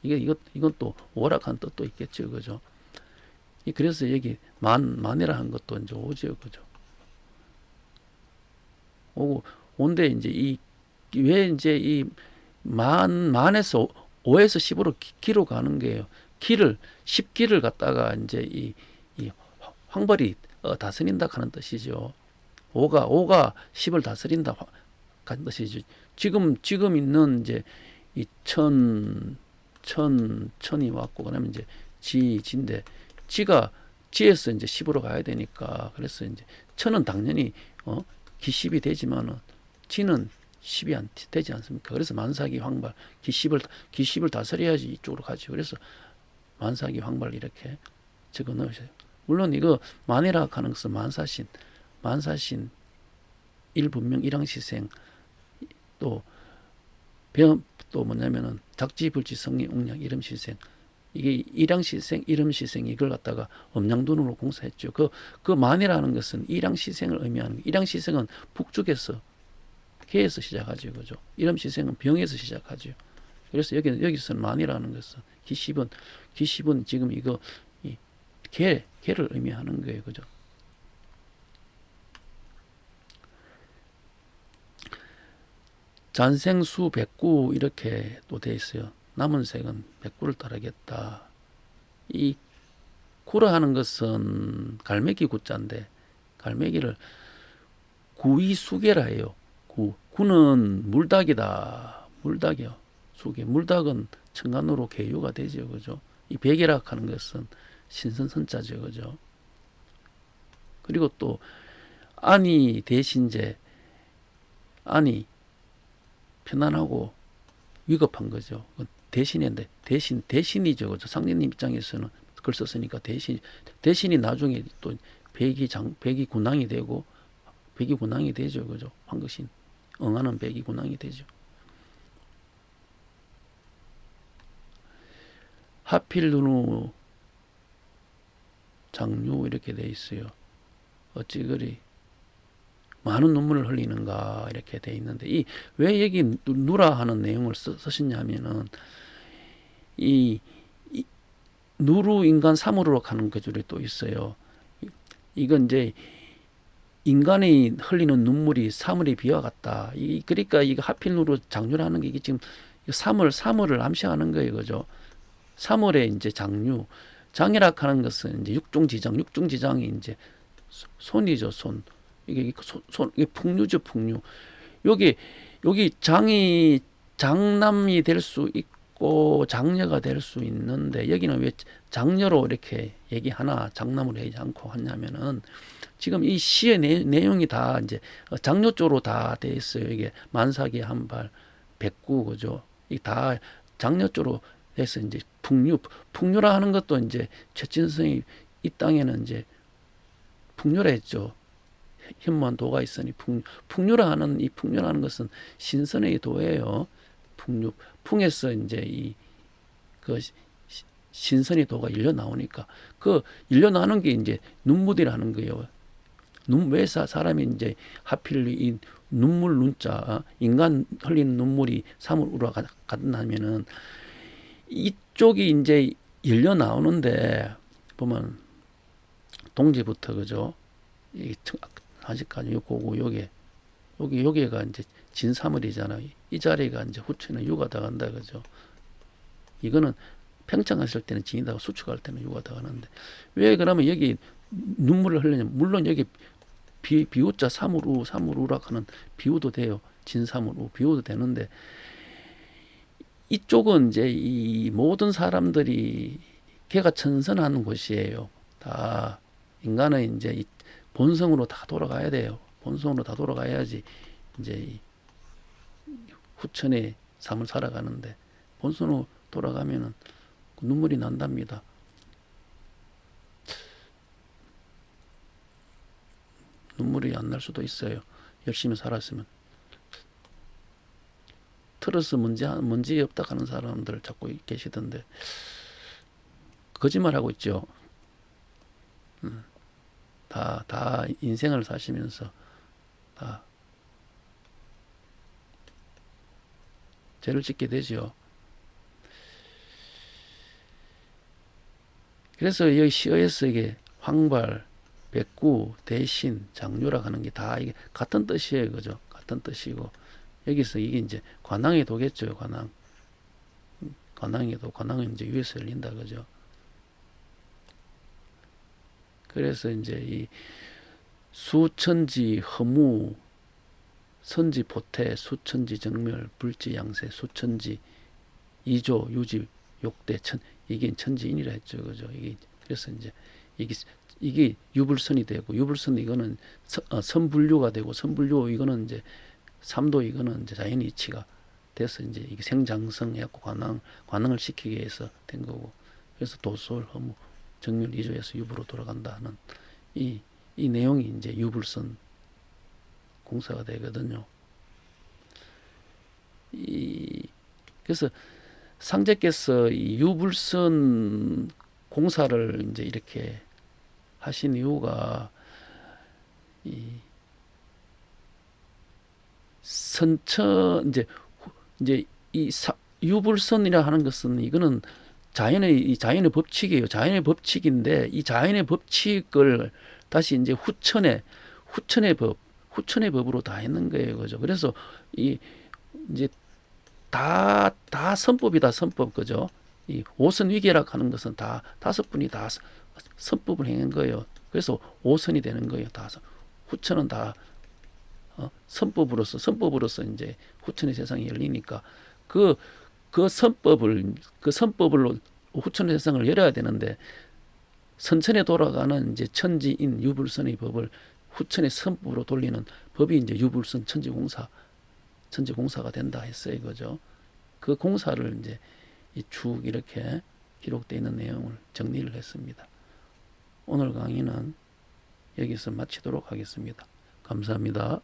이건 또 오락한 뜻도 있겠죠. 그죠? 그래서 여기 만이라 한 것도 이제 오죠. 그죠? 오고 온데 이제 왜 이제 이 만에서 5에서 10으로 기로 가는 거예요. 10기를 갖다가 이제 이 황벌이 다스린다 하는 뜻이죠. 5가 10을 다스린다 하는 뜻이죠. 지금 있는 이제 이 천이 왔고 그러면 이제 지인데 지에서 이제 10으로 가야 되니까 그래서 이제 천은 당연히 기십이 되지만은 지는 10이 안 되지 않습니까? 그래서 만사기 황발, 기십을 다스려야지 이쪽으로 가죠. 그래서 만사기 황발 이렇게 적어 넣으셔요. 물론 이거 만이라 하는 것은 만사신, 일분명, 일항시생, 또 또 뭐냐면은 작지불지, 성리, 옹량, 이름시생, 이게 일항시생, 이름시생 이걸 갖다가 엄양둔으로 공사했죠. 그 만이라는 것은 일항시생을 의미하는, 일항시생은 북쪽에서 개에서 시작하죠, 그죠? 이름시생은 병에서 시작하죠. 그래서 여기서는 만이라는 것은 기십은 지금 이거 개를 의미하는 거예요, 그죠? 잔생수 백구 이렇게 또 돼 있어요. 남은 색은 백구를 따르겠다. 이 구라 하는 것은 갈매기 구자인데 갈매기를 구이수계라 해요. 구는 물닭이다. 물닭이요. 수계. 물닭은 청간으로 계유가 되죠, 그죠? 이 백이라 하는 것은 신선선자죠, 그죠? 그리고 또 안이 대신제, 안이 편안하고 위급한 거죠. 대신인데 대신이죠, 그죠? 상대님 입장에서는 그걸 썼으니까 대신이 나중에 또 백이 군왕이 되고 백이 군왕이 되죠, 그죠? 황급신 응하는 백이 군왕이 되죠. 하필 누누 장류 이렇게 돼 있어요. 어찌 그리 많은 눈물을 흘리는가 이렇게 돼 있는데 왜 여기 누라 하는 내용을 쓰셨냐면은 이 누루 인간 사물으로 가는 구절이 또 있어요. 이건 이제 인간이 흘리는 눈물이 사물의 비와 같다. 그러니까 이거 하필 누루 장류라는 게 이게 지금 사물을 암시하는 거예요, 그죠? 사물의 이제 장이라 하는 것은 이제 육중지장이 이제 손이죠, 손. 이게 풍류죠, 풍류. 여기 장남이 될 수 있고 장녀가 될 수 있는데 여기는 왜 장녀로 이렇게 얘기하나 장남으로 얘기하지 않고 하냐면은 지금 이 시의 내용이 다 이제 장녀 쪽으로 다 돼 있어요. 이게 만사기 한발, 백구, 그죠? 이 다 장녀 쪽으로 해서 이제 풍류라 하는 것도 이제 최진성이 이 땅에는 이제 풍류라 했죠. 현무한 도가 있으니 풍류라는 것은 신선의 도예요. 풍에서 이제 그 신선의 도가 일려 나오니까 그 일려 나오는 게 이제 눈물이라는 거예요. 왜 사람이 이제 하필 이 눈자 인간 흘리는 눈물이 사물으로 간다면은 이쪽이 이제 일려 나오는데 보면 동지부터 그죠? 아직까지 여기가 이제 진사물이잖아요. 이 자리가 이제 후처는 유가다 간다 그죠? 이거는 평창했을 때는 진이다가 수축할 때는 유가다 가는데 왜 그러면 여기 눈물을 흘리냐면 물론 여기 비우자 사물우라 하는 비우도 돼요. 진사물우 비우도 되는데 이쪽은 이제 이 모든 사람들이 걔가 천선하는 곳이에요. 다 인간은 이제 본성으로 다 돌아가야 돼요. 본성으로 다 돌아가야지 이제 후천의 삶을 살아가는데 본성으로 돌아가면은 눈물이 난답니다. 눈물이 안 날 수도 있어요. 열심히 살았으면. 틀어서 문제 없다 하는 사람들 자꾸 계시던데 거짓말하고 있죠. 다 인생을 사시면서 다 죄를 짓게 되죠. 그래서 여기 시어에서 이게 황발, 백구, 대신, 장류라 하는 게 다 이게 같은 뜻이에요, 그죠? 같은 뜻이고 여기서 이게 이제 관항의 도겠죠, 관항. 관항은 이제 위에서 열린다, 그죠? 그래서 이제 이 수천지 허무, 선지 보태, 수천지 정멸, 불지 양세, 수천지 이조, 유지, 욕대, 이게 천지인이라 했죠, 그죠? 그래서 이제 이게 유불선이 되고 유불선 이거는 선불류가 되고 선불류 이거는 이제 3도 이거는 이제 자연 이치가 돼서 이제 이게 생장성 해갖고 관응을 시키기 위해서 된 거고, 그래서 도솔, 허무, 정멸, 이조에서 유부로 돌아간다 하는 이 내용이 이제 유불선 공사가 되거든요. 그래서 상제께서 이 유불선 공사를 이제 이렇게 하신 이유가 이 선천 이제 유불선이라 하는 것은 이거는 자연의 법칙이에요. 자연의 법칙인데 이 자연의 법칙을 다시 이제 후천의 법으로 다 했는 거예요. 그죠? 그래서 이 이제 다 선법이다, 선법. 그죠? 이 오선위계락 하는 것은 다 다섯 분이 다 선법을 행한 거예요. 그래서 오선이 되는 거예요. 다 후천은 다 선법으로서 이제 후천의 세상이 열리니까 그 선법을 후천의 세상을 열어야 되는데 선천에 돌아가는 이제 천지인 유불선의 법을 후천의 선법으로 돌리는 법이 이제 유불선 천지공사가 된다 했어요. 그죠? 그 공사를 이제 쭉 이렇게 기록되어 있는 내용을 정리를 했습니다. 오늘 강의는 여기서 마치도록 하겠습니다. 감사합니다.